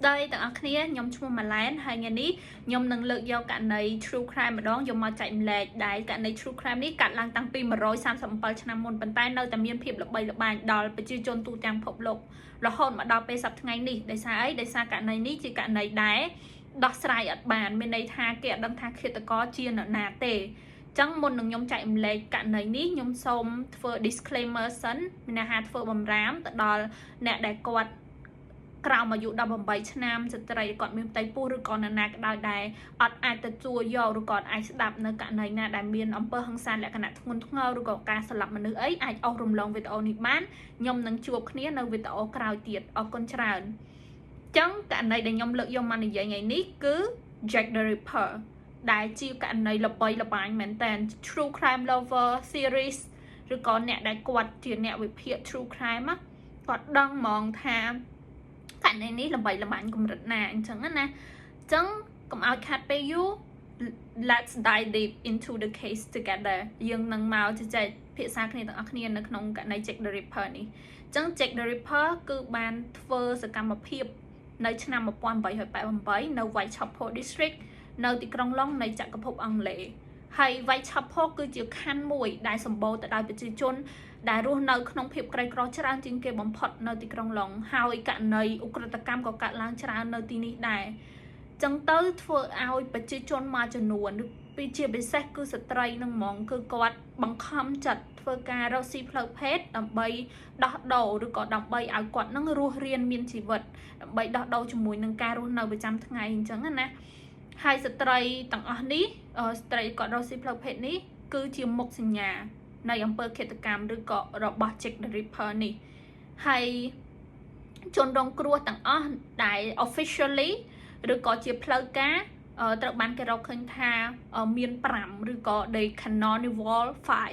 Đây tặng ác kia nhóm chung mà lén hay nghe ní nhóm năng lượng do cả này true crime mà đón dùng mà chạy lệ đại cả này true crime ní cả lăng tăng pin mà rồi sang sầm bờ năm môn bàn tay nơi tầm miên phiệp lập bài đòi phải chưa chôn tu trang phục lục là hồn mà đòi pe sập ngay ní để xa ấy để xa cả này ní chỉ cả này đá đọt sai ở bàn bên đây tha kẹt đâm tha khi ta có chia nợ nà tề chẳng môn đừng nhóm chạy lệ cả này ní nhóm xôm for disclaimer sẵn mình là hạt for bầm rám tại đó nè đại quạt Krao mà dụ đọc bằng 7 năm sẽ trời còn miền Tây Phu rồi còn là nạc đòi đài ọt ai ta chua dầu rồi còn ai sẽ đạp nơi cả này nà đài miền ông bơ hăng san lại cả nạc thun thung ngơ rồi còn ca sơ lập mà nữ ấy ai ổ rùm lòng về tổ nịp bán nhông nâng chuộc khía nơi về tổ Krao tiệt ở con tràn chẳng cả này để nhông lợi dông mà này dạy ngày nít cứ Jack the Ripper đại chiêu cả này là bài mến tên True Crime Lover Series rồi còn nẹ đại quạt chuyện nẹ về phía True Crime á còn đăng mong tham cái này ní là bạn cũng rất nè anh chẳng nè chẳng cũng ao khát bây you let's dive deep into the case together dương năng màu cho chạy phía xa cái này tặng ác niên nó không cái này Jack the Ripper này chẳng Jack the Ripper cứ ban thơ sự cảm một hiệp nơi năm 1777 nơi Whitechapel District nơi thì trong long này chẳng có phục ăn lệ hay Whitechapel cứ chịu khăn mùi đại sầm bầu tại đại bị chịu chôn đại ruộng nơi không phiệp cây cỏ tràn trên kia bấm phật nơi thì trong lòng hai cả nơi Ukraine có cả lang tràn nơi tí ní đại chẳng tới thưa ao bị chịu chôn mà cho nuồn được bị chia bị xét cứ sợi trai nâng mỏng cứ quạt bằng khăm chặt thưa ca rau xì phơi phết đầm bay đọt đầu được có đầm bay áo quạt nâng ruộng riêng miên chỉ vật đầm bay đọt đầu cho mùi nâng ca ruộng nơi bị trăm tháng ngày chẳng nè hai sợi trai tặng ở ní trai có rau xì phơi phết ní cứ chiều một sinh nhàในอำเภอเขตกรรมหรือเกาะระบาดเจ็กเดริเพอร์นี่ให้จนรองกลัวต่างอ้อได้ officially หรือเกาะเจียเพลกาตระบันแกเราเคยทาเมียนปรำหรือเกาะใน Carnival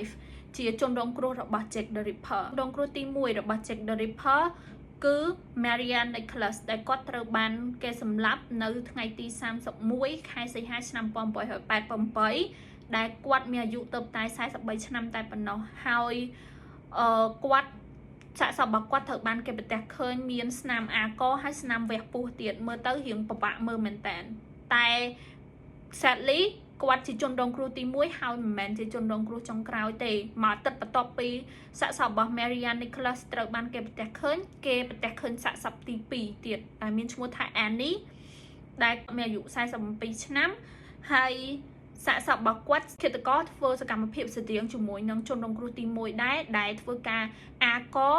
5เจียจนรองกลัวระบาดเจ็กเดริเพอร์รองกลัวตีมวยระบาดเจ็กเดริเพอร์คือแมริอันในคลาสได้ก็ตระบันแกสำลับในไงตี30 มวยใครใส่5 ឆ្នាំ ปอมปอยหอย8 ปอมปอยได้กวาดมีอายุเติบโตใช้สักใบชนำแต่ปนเอาหายกวาดสะสมบักกวาดเถิดบ้านเก็บแต่เคยมีสนามอาโก้ให้สนามเวียปูเตียนเมื่อเต้าหิงปะปะเมื่อเหมือนแต่เสร็จลิกวาดจีจนดงครูตีมุ้ยหายเหมือนจีจนดงครูจงกราวเตะมาตัดปะตอปีสะสมบักแมริอันนิโคลัสเติบบ้านเก็บแต่เคยสะสมตีปีเตียนแต่มีชั่วไทยแอนนี่ได้มีอายุใช้สมปีชนะให้สะสมบักวัดเขตก็เฟอร์สกัมเพียบเสียงจุ่มมวยนังจนลงครูตีมวยได้เฟอร์กาอาก็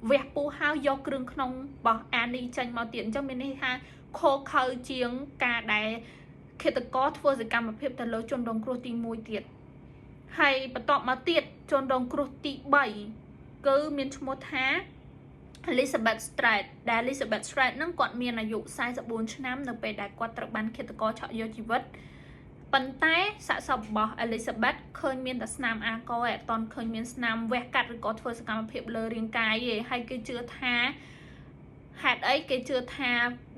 เวียปูห้าวยกกรึงขนมบอกอันนี้จังมาเตียนจังเป็นให้ฮะโคเคยเจียงกาได้เขตก็เฟอร์สกัมเพียบแต่เลยจนลงครูตีมวยเตียนให้ประตอบมาเตียนจนลงครูตีใบก็มีชมดฮะElizabeth Street ได้ Elizabeth Street นั่งกอดเมียอายุใช้จะบูนชนะในไปได้กอดตระบันเขตก็เฉาะโยชีวิตปันแต่สะสมบอกอลิซาเบธเคยมีแต่สนามอาโกเอตอนเคยมีสนามเวกัดหรือก็ทศกรรมเพียบเลยเรียงกายให้เกจือท่าหาดไอ้เกจือท่า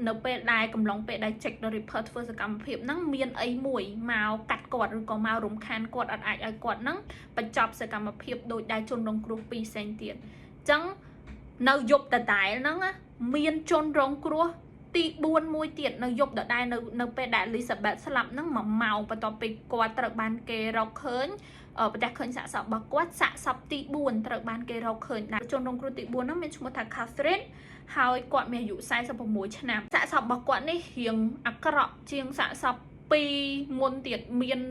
เนเปได้กำลังเปได้เจ็กดริเพอร์ทศกรรมเพียบนั่งเมียนไอ้มวยมากัดกอดหรือก็มารวมคันกอดอัดไอ้กอดนั่งประจับศกรรมเพียบโดยได้จนลงกรุปีเซนเตียนจังเนายบแต่ได้นั่งอะเมียนจนลงกรุตีบุญมวยเตียนในยกเดได้ในเปดลิซาเบธสลับนั่งเมาไปต่อไปกวาดตระบานเกเราเขินไปแต่เขินสะสมบักวัดสะสมตีบุญตระบานเกเราเขินจนลงกรุตีบุญนั่งเป็นชมทักคาเฟรนหายกวาดเมียอยู่ไซส์สมมวยชนะสะสมบักวัดในเฮียงอักระเจียงสะสมปีมวนเตียนเมียน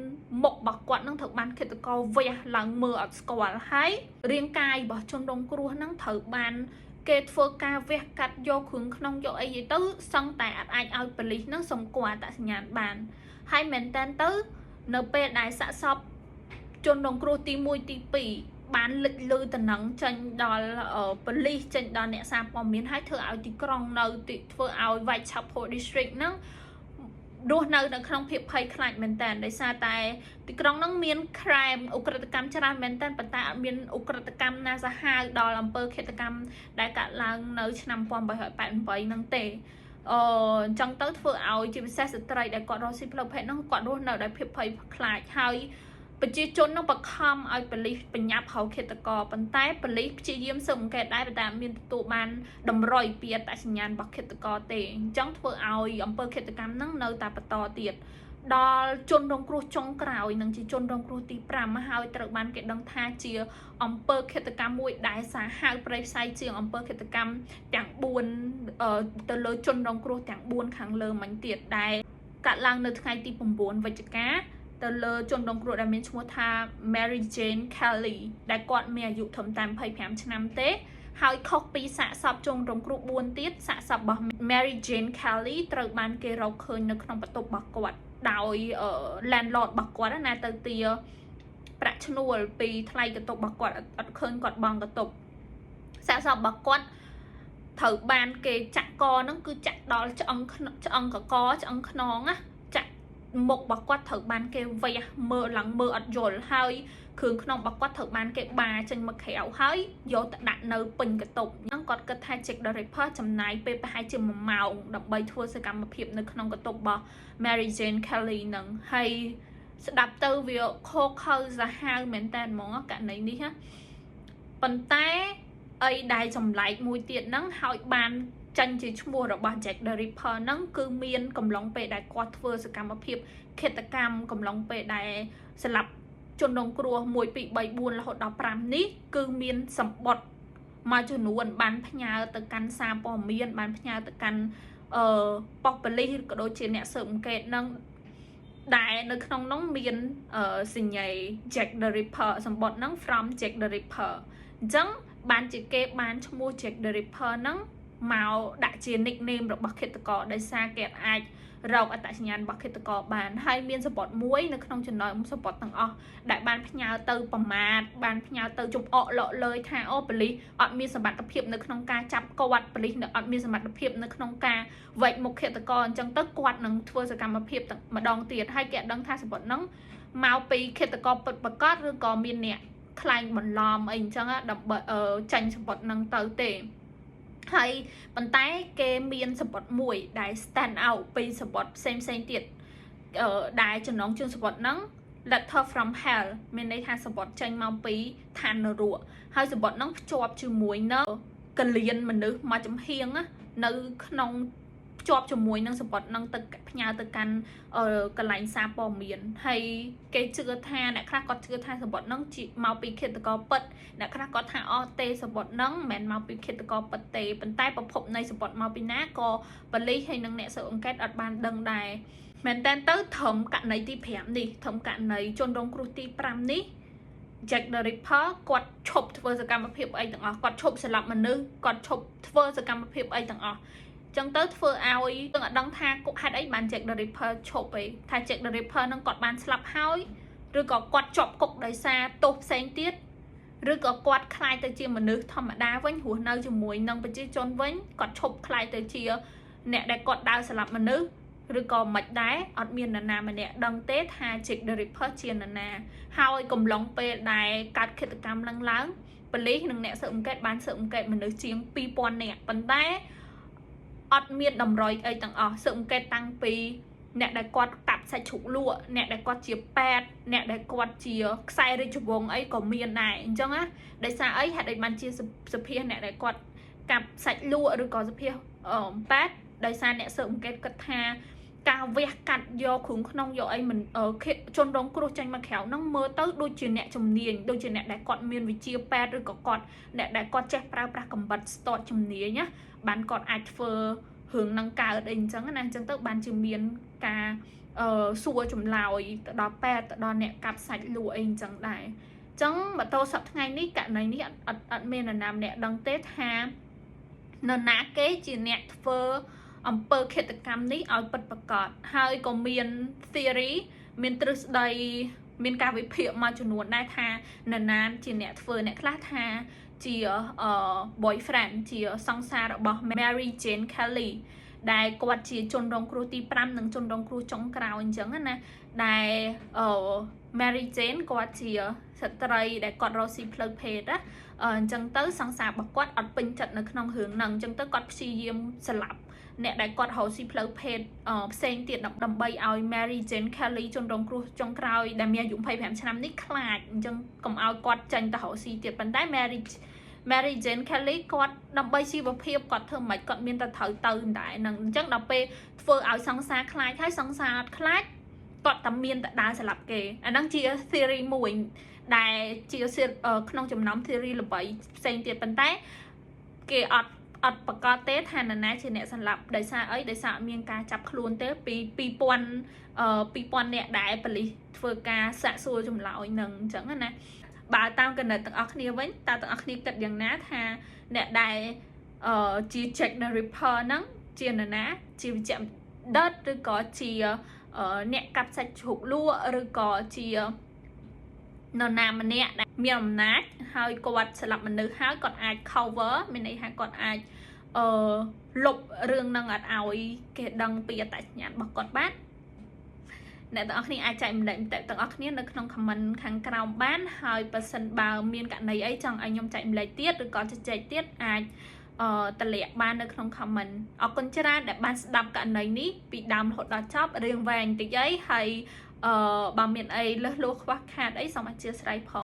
หมกบักวัดนั่งถึงบานเขตกอเวียหลังมืออักกวาดให้เรียงกายบอกจนลงกรุนั่งถึงบานเกตโฟกาเวกัดโยขุงขนมโยไอตื้อสังแต่อัดไอเอาไปลินั่งสมกว่าแต่สัญญาณบานให้เหม็นแตนตื้อเนเปได้สะสมจนลงครูตีมวยตีปีบานลึกลือแต่หนังจันดอลไปลิจันดอลเนี่ยสามปอมมีนให้เธอเอาตีกรองเนอติเธอเอาไวชัพโพดิสตริกนั่งดูในขนมเพียบไพ่คลายเหม็นแตนได้ซาตายตีกรองนั่งเมียนครามอุกรตกรรมชราเหม็นแตนปัตตาเมียนอุกรตกรรมนาซาฮาดอลอำเภอเขตกรรมได้กะลังเนื้อชนำปอมใบหอยแปดใบนั่งเตะจังเตอร์เธอเอาจีบเซสตรายได้กอดรอสิเพลเพนั่งกอดรู้เนื้อได้เพียบไพ่คลายให้ไป ប្រជាជននឹងបខំឲ្យប៉ូលីសបញ្ញាប់ហៅឃាតករប៉ុន្តែប៉ូលីសព្យាយាមស៊ើបអង្កេតដែរប៉ុន្តែមានទទួលបានតម្រុយពីអត្តសញ្ញាណរបស់ឃាតករទេអញ្ចឹងធ្វើឲ្យអំពើឃាតកម្មហ្នឹងនៅតែបន្តទៀតដល់ជនរងគ្រោះចុងក្រោយនឹងជាជនរងគ្រោះទី5ហើយត្រូវបានគេដឹងថាជាអំពើឃាតកម្មមួយដែលសាហាវប្រៃផ្សៃជាងអំពើឃាតកម្មទាំង4ទៅលើជនរងគ្រោះទាំង4ខាងលើមិញទៀតដែលកាត់ឡើងនៅថ្ងៃទី9វិច្ឆិកាទៅលើជនរងគ្រោះដែលមានឈ្មោះថា Mary Jane Kelly ដែលគាត់មានអាយុត្រឹមតែ25ឆ្នាំទេហើយខុសពីសាកសពជនរងគ្រោះ4ទៀតសាកសពរបស់ Mary Jane Kelly ត្រូវបានគេរកឃើញនៅក្នុងបន្ទប់របស់គាត់ដោយ landlord របស់គាត់ណាទៅទាប្រាក់ឈ្នួលពីថ្លៃបន្ទប់របស់គាត់អត់ឃើញគាត់បង់បន្ទប់សាកសពរបស់គាត់ត្រូវបានគេចាក់កហ្នឹងគឺចាក់ដល់ឆ្អឹងកកឆ្អឹងខ្នងណាចាក់មុខរបស់គាត់ត្រូវបានគេវះមើលឡើងមើលអត់យល់ហើយគ្រឿងក្នុងរបស់គាត់ត្រូវបានគេបាចេញមកក្រៅហើយយកទៅដាក់នៅពេញកតុបអញ្ចឹងគាត់គិតថា Jack the Ripper ចំណាយពេលប្រហែលជា1ម៉ោងដើម្បីធ្វើសកម្មភាពនៅក្នុងកតុបរបស់ Mary Jane Kelly ហ្នឹងហើយស្ដាប់ទៅវាខកខើសាហាវមែនតើហ្មងករណីនេះណាប៉ុន្តែអីដែលចម្លែកមួយទៀតហ្នឹងហើយបានចាញ់ជាឈ្មោះរបស់ Jack the Ripper ហ្នឹងគឺមានកំឡុងពេលដែលគាត់ធ្វើសកម្មភាពឃាតកម្មកំឡុងពេលដែលស្លាប់ជនរងគ្រោះ1 2 3 4រហូតដល់5នេះគឺមានសម្បត្តិមួយចំនួនបានផ្ញើទៅកាន់សារព័ត៌មានបានផ្ញើទៅកាន់ប៉ុស្តិ៍ប៉ូលីសក៏ដូចជាអ្នកស៊ើបអង្កេតនឹងដែលនៅក្នុងនោះមានសញ្ញេ Jack the Ripper សម្បត្តិហ្នឹង from Jack the Ripper អញ្ចឹងបានជាគេបានឈ្មោះ Jack the Ripper ហ្នឹងមកដាក់ជា nickname របស់ឃាតករដោយសារគេអាចរកអត្តសញ្ញាណរបស់ឃាតករបានហើយមានសម្បត្តិមួយនៅក្នុងចំណោមសម្បត្តិទាំងអស់ដែលបានផ្ញើទៅប្រមាថបានផ្ញើទៅចំអកលក់លើយថាអូប៉ូលីសអត់មានសមត្ថភាពនៅក្នុងការចាប់គាត់ប៉ូលីសអត់មានសមត្ថភាពនៅក្នុងការវែកមុខឃាតករអញ្ចឹងទៅគាត់នឹងធ្វើសកម្មភាពម្ដងទៀតហើយគេអត់ដឹងថាសម្បត្តិហ្នឹងមកពីឃាតករពិតប្រាកដឬក៏មានអ្នកខ្លែងបន្លំអីអញ្ចឹងដើម្បីចាញ់សម្បត្តិហ្នឹងទៅទេហើយប៉ុន្តែគេមានសម្បត្តិមួយដែល stand out ពីសម្បត្តិផ្សេងទៀតដែលចំណងជើងសម្បត្តិហ្នឹង letter from hell មានន័យថាសម្បត្តិចេញមកពីឋាននរកហើយសម្បត្តិហ្នឹងភ្ជាប់ជាមួយនៅកលៀនមនុស្សមកចំហៀងនៅក្នុងភ្ជាប់ជាមួយនឹងសម្បត្តិហ្នឹងទៅផ្ញើទៅកាន់កន្លែងសារព័ត៌មានហើយគេជឿថាអ្នកខ្លះគាត់ជឿថាសម្បត្តិហ្នឹងមកពីឃាតករពិតអ្នកខ្លះគាត់ថាអត់ទេសម្បត្តិហ្នឹងមិនមែនមកពីឃាតករពិតទេប៉ុន្តែប្រភពនៃសម្បត្តិមកពីណាក៏ប៉ូលីសហើយនិងអ្នកស៊ើបអង្កេតអត់បានដឹងដែរមែនតើទៅត្រឹមករណីទី5នេះត្រឹមករណីជនរងគ្រោះទី5នេះ Jack the Ripper គាត់ឈប់ធ្វើសកម្មភាពអីទាំងអស់គាត់ឈប់ស្លាប់មនុស្សគាត់ឈប់ធ្វើសកម្មភាពអីទាំងអស់ចឹងទៅធ្វើឲ្យយើងអត់ដឹងថាហេតុអីបាន Jack the Ripper ឈប់ឯងថា Jack the Ripper នឹងគាត់បានស្លាប់ហើយឬក៏គាត់ជាប់គុកដោយសារទោសផ្សេងទៀតឬក៏គាត់ខ្លាយទៅជាមនុស្សធម្មតាវិញរស់នៅជាមួយនឹងប្រជាជនវិញគាត់ឈប់ខ្លាយទៅជាអ្នកដែលគាត់ដើរស្លាប់មនុស្សឬក៏មិនដែរអត់មាននរណាម្នាក់ដឹងទេថា Jack the Ripper ជានរណាហើយកំឡុងពេលដែលកើតឃាតកម្មឡើងប៉ូលីសនិងអ្នកស៊ើបអង្កេតបានស៊ើបអង្កេតមនុស្សជាង 2000 នាក់ប៉ុន្តែអត់មានតម្រុយអីទាំងអស់ស៊ើបអង្កេតតាំងពីអ្នកដែលគាត់តាប់សាច់ជ្រូកលក់អ្នកដែលគាត់ជាប៉ែតអ្នកដែលគាត់ជាខ្សែរាជវង្សអីក៏មានដែរអញ្ចឹងណាដោយសារអីហេតុអីបានជាសភាអ្នកដែលគាត់កាប់សាច់លក់ឬក៏សភាប៉ែតដោយសារអ្នកស៊ើបអង្កេតគិតថាការវះកាត់យកគ្រឿងក្នុងយកអីមិនជនរងគ្រោះចេញមកក្រៅហ្នឹងមើលទៅដូចជាអ្នកជំនាញដូចជាអ្នកដែលគាត់មានវិជ្ជាប៉ែតឬក៏គាត់អ្នកដែលគាត់ចេះប្រើប្រាស់កំបិតស្ទាត់ជំនាញណាបានគាត់អាចធ្វើរឿងនឹងកើតអីអញ្ចឹងណាអញ្ចឹងទៅបានជាមានការសួរចម្លើយទៅដល់ប៉ែតទៅដល់អ្នកកាប់សាច់លក់អីអញ្ចឹងដែរអញ្ចឹងបើតសប្តាហ៍ថ្ងៃនេះករណីនេះអត់មាននរណាម្នាក់ដឹងទេថានរណាគេជាអ្នកធ្វើអំពើឃាតកម្មនេះឲ្យពិតប្រាកដហើយក៏មាន theory មានទ្រឹស្ដីមានការវិភាគមួយចំនួនដែរថានរណាជាអ្នកធ្វើអ្នកខ្លះថាជា boyfriend ជាសង្សាររបស់ Mary Jane Kelly ដែលគាត់ជាជនរងគ្រោះទី5និងជនរងគ្រោះចុងក្រោយអញ្ចឹងណាដែល Mary Jane គាត់ជាស្ត្រីដែលគាត់រកស៊ីផ្លូវភេទណាអញ្ចឹងទៅសង្សាររបស់គាត់អត់ពេញចិត្តនៅក្នុងរឿងហ្នឹងអញ្ចឹងទៅគាត់ព្យាយាមស្លាប់ អ្នកដែលគាត់រកស៊ីផ្លូវភេទផ្សេងទៀតដើម្បីឲ្យ Mary Jane Kelly ជនរងគ្រោះចុងក្រោយដែលមានអាយុ25ឆ្នាំនេះខ្លាចអញ្ចឹងកុំឲ្យគាត់ចាញ់ទៅរកស៊ីទៀតប៉ុន្តែ Mary Jane Kelly គាត់ដើម្បីជីវភាពគាត់ធ្វើមិនគាត់មានតែត្រូវទៅដែរហ្នឹងអញ្ចឹងដល់ពេលធ្វើឲ្យសង្សារខ្លាចហើយសង្សារអត់ខ្លាចគាត់តែមានតែដើរស្លាប់គេអាហ្នឹងជា theory មួយដែលជាក្នុងចំណោម theory ល្បីផ្សេងទៀតប៉ុន្តែគេអត់ប្រកាសទេថានរណាជាអ្នកសម្លាប់ដោយសារអីដោយសារអត់មានការចាប់ខ្លួនទេពី2000អ្នកដែលប៉ូលីសធ្វើការសាកសួរចម្លើយនឹងអញ្ចឹងណាបើតាមគណិតទាំងអស់គ្នាវិញតើទាំងអស់គ្នាគិតយ៉ាងណាថាអ្នកដែលជា Jack the Ripper ហ្នឹងជានរណាជាវិជ្ជដិតឬក៏ជាអ្នកកាប់សាច់ជ្រូកលក់ឬក៏ជានរណាម្នាក់ដែលមានអំណាចហើយគាត់ស្លាប់មនុស្សហើយគាត់អាច cover មានន័យថាគាត់អាចលុបរឿងហ្នឹងអត់ឲ្យគេដឹងពីអត្តសញ្ញាណរបស់គាត់បានអ្នកទាំងអស់គ្នាអាចចែកម្លែកទាំងអស់គ្នានៅក្នុង comment ខាងក្រោមបានហើយបើសិនបើមានករណីអីចង់ឲ្យខ្ញុំចែកម្លែកទៀតឬក៏ជជែកទៀតអាចតម្លាក់បាននៅក្នុង comment អរគុណច្រើនដែលបានស្ដាប់ករណីនេះពីដើមរហូតដល់ចប់រឿងវែងតិចអីហើយបើមានអីលើសលោខ្វះខាតអីសូមអធិស្ឋានផង